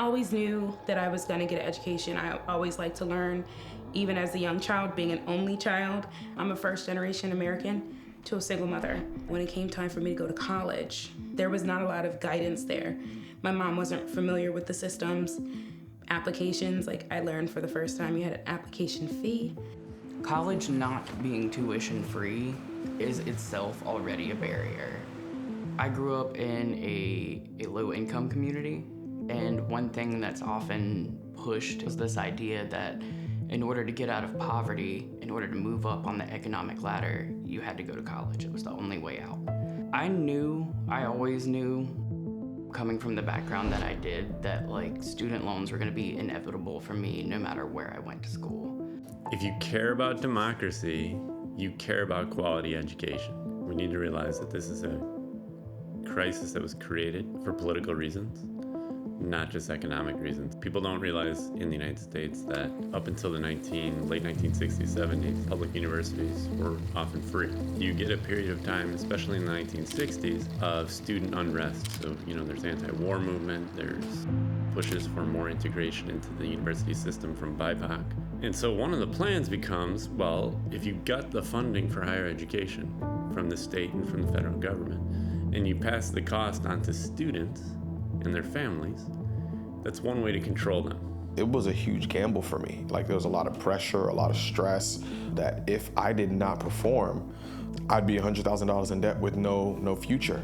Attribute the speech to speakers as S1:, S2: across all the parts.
S1: always knew that I was gonna get an education. I always liked to learn, even as a young child, being an only child. I'm a first-generation American to a single mother. When it came time for me to go to college, there was not a lot of guidance there. My mom wasn't familiar with the systems, applications. Like, I learned for the first time you had an application fee.
S2: College not being tuition free is itself already a barrier. I grew up in a low-income community, and one thing that's often pushed is this idea that in order to get out of poverty, in order to move up on the economic ladder, you had to go to college. It was the only way out. I always knew, coming from the background that I did, that like student loans were gonna be inevitable for me no matter where I went to school.
S3: If you care about democracy, you care about quality education. We need to realize that this is a crisis that was created for political reasons, not just economic reasons. People don't realize in the United States that up until the late 1960s, 70s, public universities were often free. You get a period of time, especially in the 1960s, of student unrest. So, there's anti-war movement, there's pushes for more integration into the university system from BIPOC. And so one of the plans becomes, well, if you got the funding for higher education from the state and from the federal government, and you pass the cost on to students and their families, that's one way to control them.
S4: It was a huge gamble for me. Like, there was a lot of pressure, a lot of stress, that if I did not perform, I'd be $100,000 in debt with no future.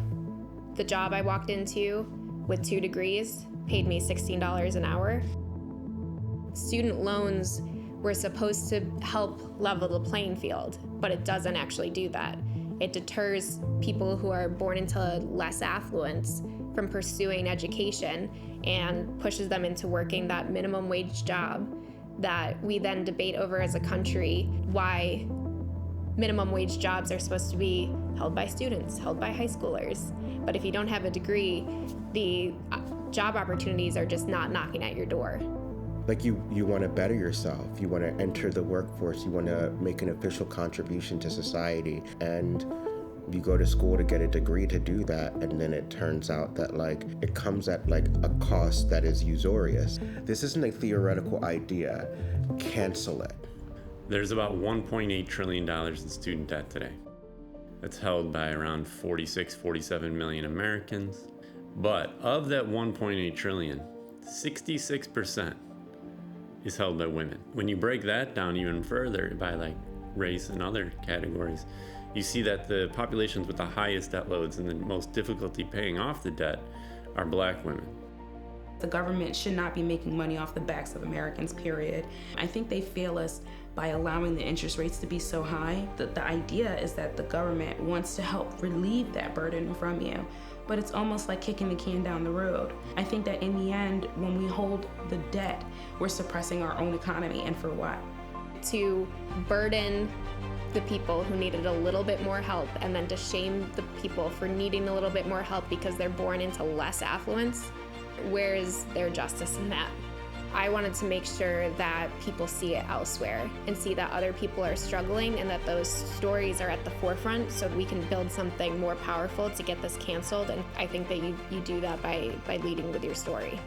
S5: The job I walked into with 2 degrees paid me $16 an hour. Student loans were supposed to help level the playing field, but it doesn't actually do that. It deters people who are born into less affluence from pursuing education and pushes them into working that minimum wage job that we then debate over as a country, why minimum wage jobs are supposed to be held by students, held by high schoolers. But if you don't have a degree, the job opportunities are just not knocking at your door.
S6: Like you want to better yourself, you want to enter the workforce, you want to make an official contribution to society, and you go to school to get a degree to do that, and then it turns out that it comes at a cost that is usurious. This isn't a theoretical idea. Cancel it.
S3: There's about $1.8 trillion in student debt today. That's held by around 47 million Americans. But of that 1.8 trillion, 66% is held by women. When you break that down even further by race and other categories, you see that the populations with the highest debt loads and the most difficulty paying off the debt are Black women.
S1: The government should not be making money off the backs of Americans, period. I think they fail us by allowing the interest rates to be so high. The idea is that the government wants to help relieve that burden from you, but it's almost like kicking the can down the road. I think that in the end, when we hold the debt, we're suppressing our own economy, and for what?
S5: To burden the people who needed a little bit more help, and then to shame the people for needing a little bit more help because they're born into less affluence, where is their justice in that? I wanted to make sure that people see it elsewhere and see that other people are struggling and that those stories are at the forefront so we can build something more powerful to get this canceled. And I think that you do that by leading with your story.